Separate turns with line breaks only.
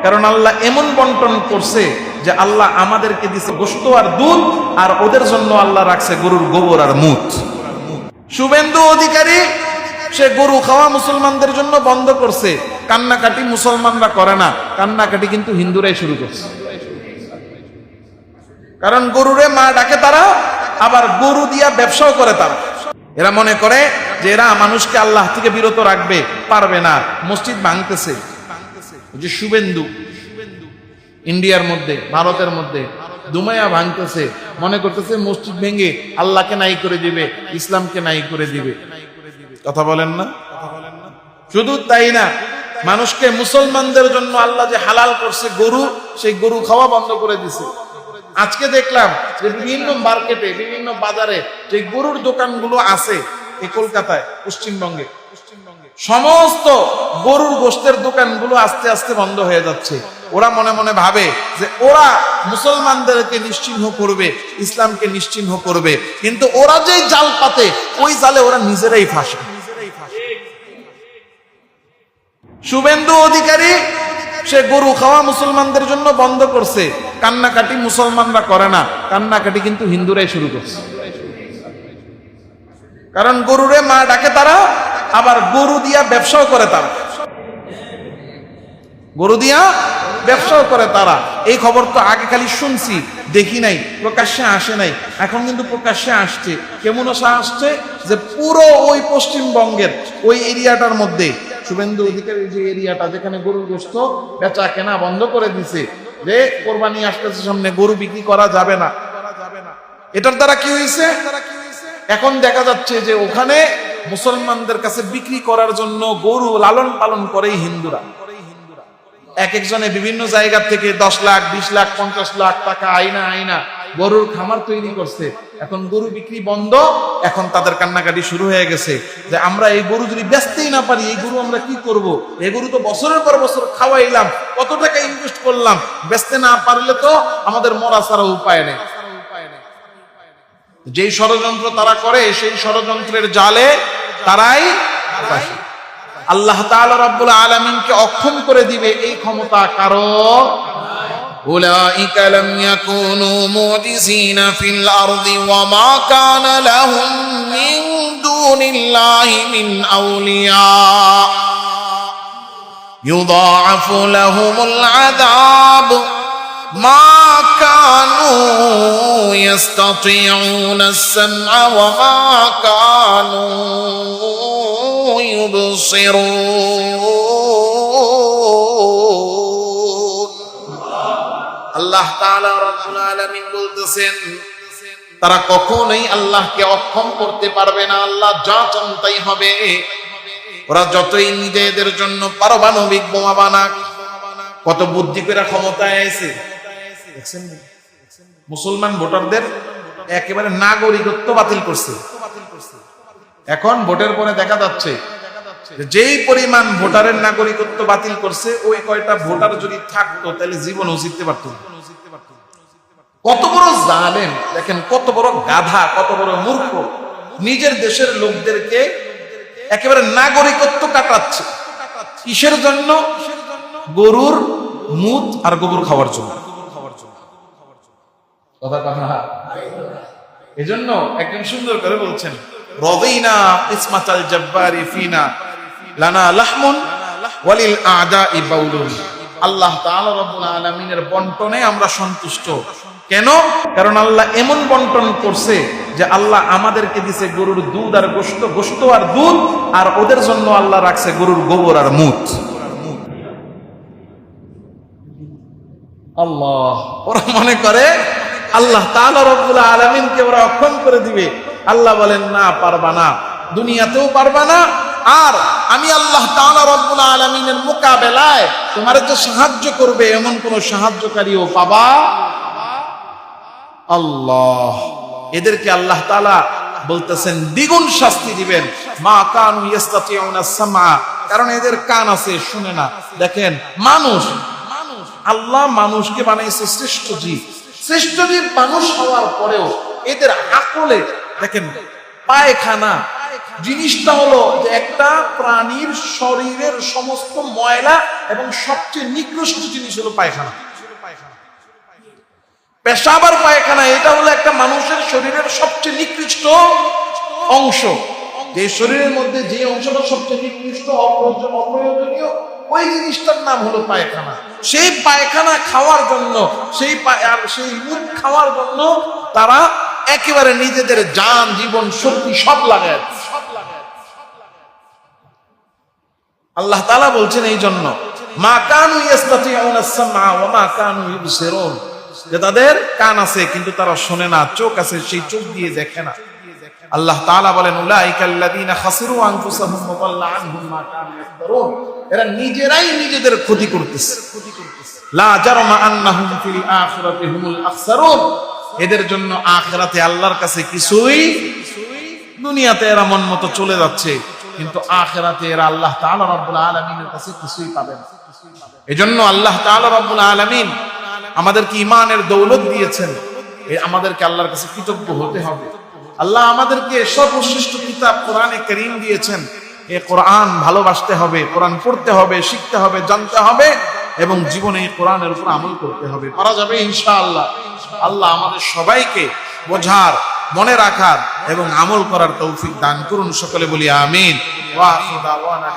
কারণ আল্লাহ এমন বন্টন করছে যে আল্লাহ আমাদেরকে দিছে গোশত আর দুধ, আর ওদের জন্য আল্লাহ রাখছে গরুর গোবর আর মুত। শুভেন্দু অধিকারী সে গরু খাওয়া মুসলমানদের জন্য বন্ধ করছে, কান্নাকাটি মুসলমানরা করে না, কান্নাকাটি কিন্তু হিন্দুরাই শুরু করছে। কারণ গরুরে মা ডাকে তারা, আবার গরু দিয়া ব্যবসাও করে তারা। এরা মনে করে যে এরা মানুষকে আল্লাহ থেকে বিরত রাখবে, পারবে না। মসজিদ ভাঙতেছে, যে শুভেন্দু ইন্ডিয়ার মধ্যে, ভারতের মধ্যে দুমাইয়া ভাঙতেছে, মনে করতেছে মসজিদ ভেঙে আল্লাহকে নাই করে দিবে, ইসলামকে নাই করে দিবে। কথা বলেন না? শুধু তাই না, মানুষকে মুসলমানদের জন্য আল্লাহ যে হালাল করছে গরু, সেই গরু খাওয়া বন্ধ করে দিছে। আজকে দেখলাম যে বিভিন্ন মার্কেটে, বিভিন্ন বাজারে যে গরুর দোকানগুলো আছে এই কলকাতায়, পশ্চিমবঙ্গে, সমস্ত গরুর গোশতের দোকানগুলো আস্তে আস্তে বন্ধ হয়ে যাচ্ছে। ওরা মনে মনে ভাবে যে ওরা মুসলমানদেরকে নিশ্চিহ্ন করবে, ইসলামকে নিশ্চিহ্ন করবে, কিন্তু ওরা যে জাল পাতে ওই জালে ওরা নিজেরাই ফাঁসে। শুভেন্দু অধিকারী সে গরু খাওয়া মুসলমানদের জন্য বন্ধ করছে, কান্নাকাটি মুসলমানরা করে না, কান্নাকাটি কিন্তু হিন্দুরাই শুরু করছে। কারণ গরুরে মা ডাকে তারা, আবার গরু দিয়া ব্যবসাও করে তারা। গরু দিয়া ব্যবসাও করে তারা। এই খবর তো আগে খালি শুনছি, দেখি নাই, প্রকাশ্যে আসে নাই। এখন কিন্তু প্রকাশ্যে আসছে। কেমন আশা আসছে যে পুরো ওই পশ্চিমবঙ্গের ওই এরিয়াটার মধ্যে, শুভেন্দু অধিকারী যে এরিয়াটা, যেখানে গরুর গোশত বেচা কেনা বন্ধ করে দিছে, যে কোরবানি আসতেছে সামনে, গরু বিক্রি করা যাবে না। এটার দ্বারা কি হয়েছে? এখন দেখা যাচ্ছে যে ওখানে মুসলমানদের কাছে বিক্রি করার জন্য গরু লালন পালন করে হিন্দুরা। এক একজনে বিভিন্ন জায়গা থেকে 10 লাখ, 20 লাখ, 50 লাখ টাকা আইনা গরুর খামার তৈরি করছে। এখন গরু বিক্রি বন্ধ, এখন তাদের কান্নাকাটি শুরু হয়ে গেছে যে আমরা এই গরু যদি বেচতেই না পারি, এই গরু আমরা কি করব? এই গরু তো বছরের পর বছর খাওয়াইলাম, কত টাকা ইনভেস্ট করলাম, বেচতে না পারলে তো আমাদের মরা ছাড়া উপায় নেই। যেই ষড়যন্ত্র তারা করে, সেই ষড়যন্ত্রের জালে তারাই ফাঁসে। আল্লাহ তাআলা রাব্বুল আলামিনকে অক্ষম করে দিবে এই ক্ষমতা কারো। উলাইকা লাম ইয়াকুনু মুজিজিনা ফিল আরদি ওয়া মা কানা লাহুম মিন দুনিল্লাহি মিন আউলিয়া ইউদাআফু লাহুমুল আযাব মা কানু ইয়াস্তাতিউনা আস-সামআ ওয়া মা কানু আল্লাহ তাআলা রাব্বুল আলামিন বলতেছেন তারা কখনোই আল্লাহকে অক্ষম করতে পারবে না। আল্লাহ যা চান তাই হবে। ওরা যতই নিজেদের জন্য পারমাণবিক বোমা বানাক, কত বুদ্ধি করে ক্ষমতায় আছে। দেখছেন মুসলমান ভোটারদের একেবারে নাগরিকত্ব বাতিল করছে। এখন ভোটের পরে দেখা যাচ্ছে যেই পরিমাণ ভোটারের নাগরিকত্ব বাতিল করছে, ওই কয়টা ভোটার যদি থাকতো তাহলে জীবনও জিততে পারত। কত বড় জালেম দেখেন, কত বড় গাধা, কত বড় মূর্খ, নিজের দেশের লোকদেরকে একেবারে নাগরিকত্ব কাটাচ্ছে। কিসের জন্য? গরুর মুত আর গোবর খাওয়ার জন্য। এজন্য একদম সুন্দর করে বলছেন, রাদিনা ইসমাতাল জাব্বারি ফিনা লানা লাহমুন ওয়ালিল আদাই বাউলুন। আল্লাহ তাআলা রাব্বুল আলামিনের বন্টনে আমরা সন্তুষ্ট। কেন? কারণ আল্লাহ এমন বন্টন করছে যে আল্লাহ আমাদেরকে দিছে গরুর দুধ আর গোশত, গোশত আর দুধ, আর ওদের জন্য আল্লাহ রাখছে গরুর গোবর আর মুত। আল্লাহ, ওরা মনে করে আল্লাহ তাআলা রাব্বুল আলামিনকে ওরা অক্ষম করে দিবে। আল্লাহ বলেন না, পারবা না, দুনিয়াতেও পারবা না, আর আমি আল্লাহ তাআলা রাব্বুল আলামিনের মোকাবেলায় তোমার যে সাহায্য করবে এমন কোন সাহায্যকারীও পাবা। আল্লাহ, এদেরকে আল্লাহ তাআলা বলতেছেন দ্বিগুণ শাস্তি দিবেন। মা কানু ইস্তাতিউনা সামআ, কারণ এদের কান আছে, শুনে না। দেখেন মানুষ, আল্লাহ মানুষকে বানাইছে শ্রেষ্ঠ জীব। শ্রেষ্ঠ জীব মানুষ হওয়ার পরেও এদের আকলে দেখেন পায়খানা জিনিসটা হলো যে একটা প্রাণীর শরীরের সমস্ত ময়লা এবং সবচেয়ে নিকৃষ্ট জিনিস হলো পায়খানা। পেশাব আর পায়খানা এটা হলো একটা মানুষের শরীরের সবচেয়ে নিকৃষ্ট অংশ। যে শরীরের মধ্যে যে অংশটা সবচেয়ে নিকৃষ্ট অপ্রয়োজনীয় ওই জিনিসটার নাম হলো পায়খানা। সেই পায়খানা খাওয়ার জন্য সেই মুখ খাওয়ার জন্য তারা একেবারে নিজেদের জান জীবন শক্তি সব লাগায়। আল্লাহ তাআলা বলছেন এই জন্য মা কানু ইস্তাতিউনা আস-সামআ ওয়া মা কানু ইবসিরুন, যে তাদের কান আছে কিন্তু তারা শোনে না, চোখ আছে সেই চোখ দিয়ে দেখে না। আল্লাহ তাআলা বলেন উলাইকাল্লাযীনা খাসিরু আনফুসাহুম ওয়া দাল্লা আনহুম মা কানু ইফতারুন, এরা নিজেরাই নিজেদের ক্ষতি করতেছে। লা জারমা আন্নাহুম ফিল আখিরাতি হুমুল আখসারুন, এদের জন্য আখিরাতে আল্লাহর কাছে কিছুই, দুনিয়াতে এরা মন মতো চলে যাচ্ছে কিন্তু আখিরাতে এরা আল্লাহ তাআলা রাব্বুল আলামিনের কাছে কিছুই পাবে না। এজন্য আল্লাহ তাআলা রাব্বুল আলামিন আমাদেরকে ঈমানের দৌলত দিয়েছেন, আমাদেরকে আল্লাহর কাছে কৃতজ্ঞ হতে হবে। আল্লাহ আমাদেরকে সর্বশ্রেষ্ঠ কিতাব কোরআনে কারীম দিয়েছেন, এই কোরআন ভালোবাসতে হবে, কোরআন পড়তে হবে, শিখতে হবে, জানতে হবে এবং জীবনে এই কোরআনের উপর আমল করতে হবে। পারা যাবে ইনশাআল্লাহ। আল্লাহ আমাদের সবাইকে বোঝার, মনে রাখার এবং আমল করার তৌফিক দান করুন। সকলে বলি আমিন। ওয়া আখিরু দাওয়ানা।